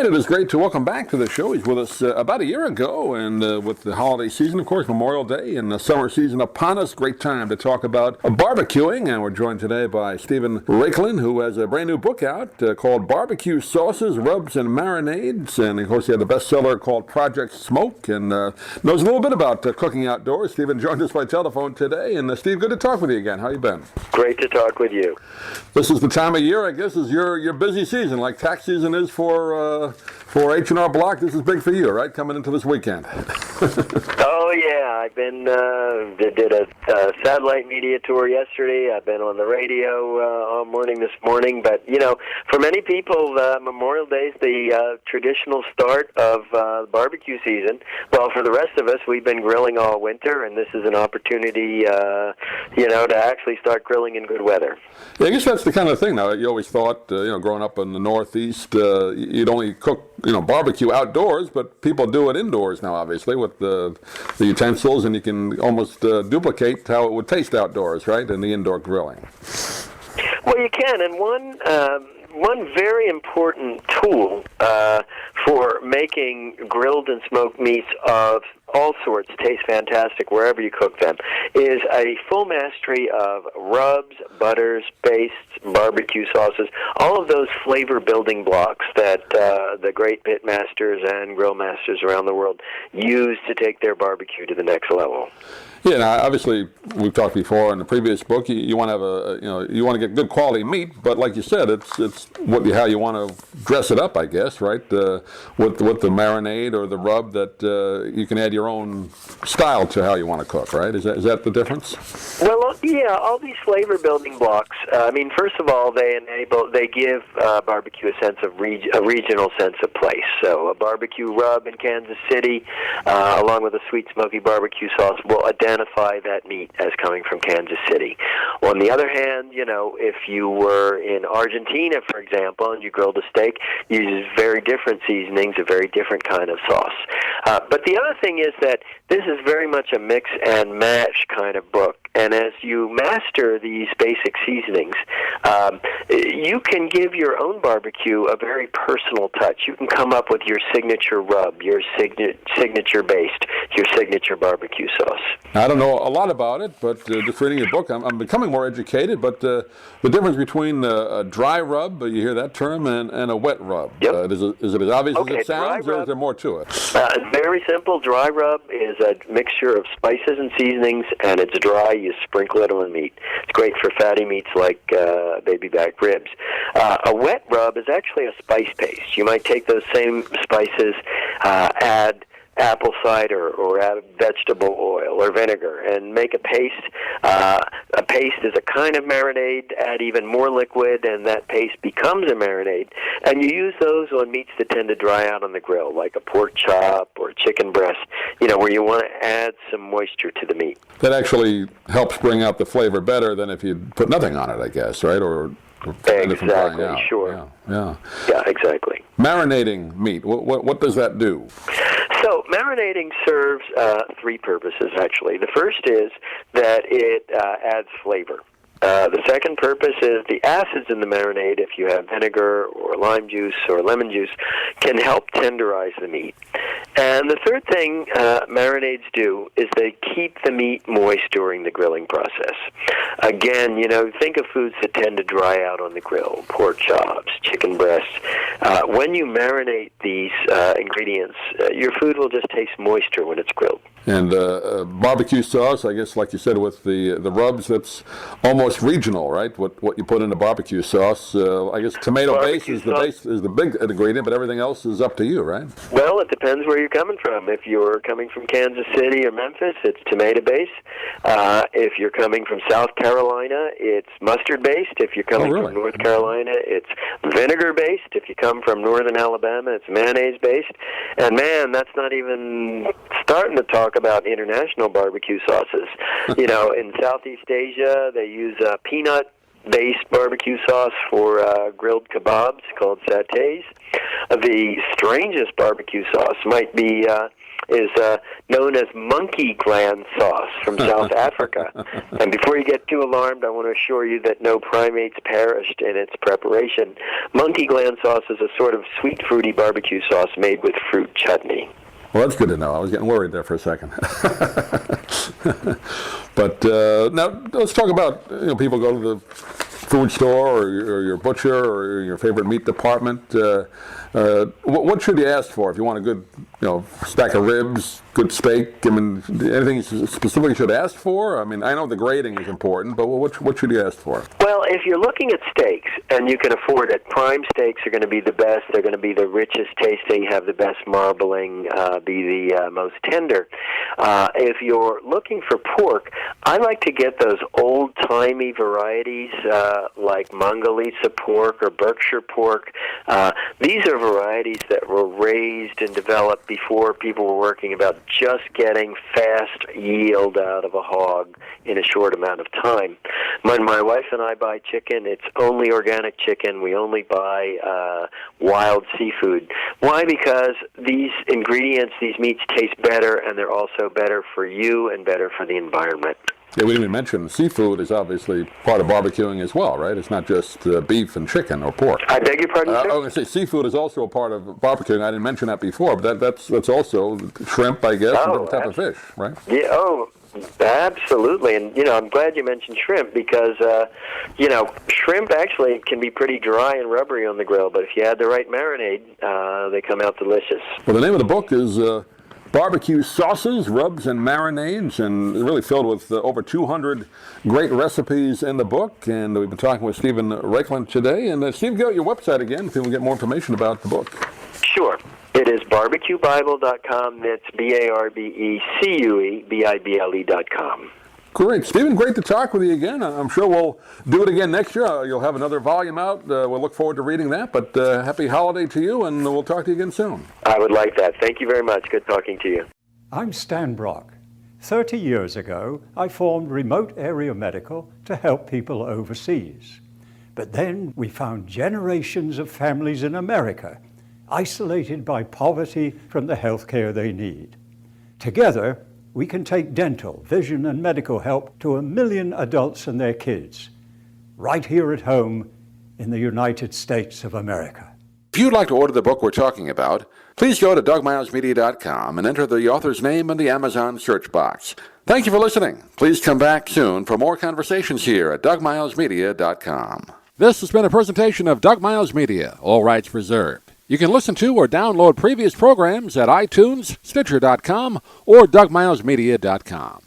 It is great to welcome back to the show. He's with us about a year ago, and with the holiday season, of course, Memorial Day and the summer season upon us, great time to talk about barbecuing. And we're joined today by Stephen Raichlen, who has a brand new book out called Barbecue Sauces, Rubs, and Marinades. And of course, he had the bestseller called Project Smoke, and knows a little bit about cooking outdoors. Stephen joined us by telephone today. And Steve, good to talk with you again. How you been? Great to talk with you. This is the time of year, I guess, is your busy season, like tax season is for H&R Block. This is big for you, right? Coming into this weekend. Oh yeah, I've been did a satellite media tour yesterday. I've been on the radio all morning this morning. But you know, for many people, Memorial Day is the traditional start of barbecue season. Well, for the rest of us, we've been grilling all winter, and this is an opportunity, to actually start grilling in good weather. Yeah, I guess that's the kind of thing. Now, you always thought, growing up in the Northeast, you'd only cook, barbecue outdoors, but people do it indoors now, obviously, with the utensils, and you can almost duplicate how it would taste outdoors, right, in the indoor grilling. Well, you can, and one very important tool for making grilled and smoked meats of all sorts taste fantastic wherever you cook them is a full mastery of rubs, butters, pastes, barbecue sauces, all of those flavor building blocks that the great pit masters and grill masters around the world use to take their barbecue to the next level. Yeah, now obviously we've talked before in the previous book. You want to have you want to get good quality meat, but like you said, it's how you want to dress it up, I guess, right? With the marinade or the rub that you can add your own style to how you want to cook, right? Is that the difference? Well, yeah, all these flavor building blocks. First of all, they give barbecue a regional sense of place. So a barbecue rub in Kansas City, along with a sweet smoky barbecue sauce, will identify that meat as coming from Kansas City. On the other hand, if you were in Argentina, for example, and you grilled a steak, you use very different seasonings, a very different kind of sauce. But the other thing is that this is very much a mix and match kind of book. And as you master these basic seasonings, you can give your own barbecue a very personal touch. You can come up with your signature rub, your signature baste, your signature barbecue sauce. I don't know a lot about it, but just reading your book, I'm becoming more educated. But the difference between a dry rub, you hear that term, and a wet rub. Yep. Is it as obvious as it sounds, or is there more to it? Very simple. Dry rub is a mixture of spices and seasonings, and it's dry. You sprinkle it on meat. It's great for fatty meats like baby back ribs. A wet rub is actually a spice paste. You might take those same spices, add apple cider or add vegetable oil or vinegar and make a paste. A paste is a kind of marinade. Add even more liquid and that paste becomes a marinade. And you use those on meats that tend to dry out on the grill, like a pork chop or a chicken breast, where you want to add some moisture to the meat. That actually helps bring out the flavor better than if you put nothing on it, I guess, right? Or exactly, sure. Yeah, exactly. Marinating meat, what does that do? So marinating serves three purposes, actually. The first is that it adds flavor. The second purpose is the acids in the marinade, if you have vinegar or lime juice or lemon juice, can help tenderize the meat. And the third thing marinades do is they keep the meat moist during the grilling process. Again, think of foods that tend to dry out on the grill, pork chops, chicken breasts. When you marinate these ingredients, your food will just taste moister when it's grilled. And barbecue sauce, I guess, like you said, with the rubs, that's almost regional, right? What you put in the barbecue sauce. I guess tomato base is the big ingredient, but everything else is up to you, right? Well, it depends where you're coming from. If you're coming from Kansas City or Memphis, it's tomato based. If you're coming from South Carolina, it's mustard based. If you're coming from North Carolina, it's vinegar based. If you come from northern Alabama, it's mayonnaise based. And man, that's not even starting to talk about international barbecue sauces. In Southeast Asia, they use peanut-based barbecue sauce for grilled kebabs called satay. The strangest barbecue sauce might be is known as monkey gland sauce from South Africa. And before you get too alarmed, I want to assure you that no primates perished in its preparation. Monkey gland sauce is a sort of sweet, fruity barbecue sauce made with fruit chutney. Well, that's good to know. I was getting worried there for a second. But now let's talk about, people go to the food store or your butcher or your favorite meat department. What should you ask for if you want a good, stack of ribs, good steak? I mean, anything you specifically should ask for? I mean, I know the grading is important, but what should you ask for? Well, if you're looking at steaks and you can afford it, prime steaks are going to be the best. They're going to be the richest tasting, have the best marbling, be the most tender. If you're looking for pork, I like to get those old-timey varieties like Mongolese pork or Berkshire pork. These are varieties that were raised and developed before people were working about just getting fast yield out of a hog in a short amount of time. When my wife and I buy chicken, it's only organic chicken. We only buy wild seafood. Why? Because these ingredients, these meats taste better, and they're also better for you and better for the environment. Yeah, we didn't even mention seafood is obviously part of barbecuing as well, right? It's not just beef and chicken or pork. I beg your pardon, sir? I was going to say seafood is also a part of barbecuing. I didn't mention that before, but that's also shrimp, I guess, and different type of fish, right? Yeah, absolutely. And, I'm glad you mentioned shrimp because, shrimp actually can be pretty dry and rubbery on the grill, but if you add the right marinade, they come out delicious. Well, the name of the book is Barbecue Sauces, Rubs, and Marinades, and really filled with over 200 great recipes in the book. And we've been talking with Stephen Raichlen today. And Steve, go to your website again if people get more information about the book. Sure. It is barbecuebible.com. That's BARBECUEBIBLE.com. Great. Stephen, great to talk with you again. I'm sure we'll do it again next year. You'll have another volume out. We'll look forward to reading that. But happy holiday to you, and we'll talk to you again soon. I would like that. Thank you very much. Good talking to you. I'm Stan Brock. 30 years ago, I formed Remote Area Medical to help people overseas. But then we found generations of families in America isolated by poverty from the health care they need. Together, we can take dental, vision, and medical help to 1 million adults and their kids, right here at home in the United States of America. If you'd like to order the book we're talking about, please go to DougMilesMedia.com and enter the author's name in the Amazon search box. Thank you for listening. Please come back soon for more conversations here at DougMilesMedia.com. This has been a presentation of Doug Miles Media, all rights reserved. You can listen to or download previous programs at iTunes, Stitcher.com, or DougMilesMedia.com.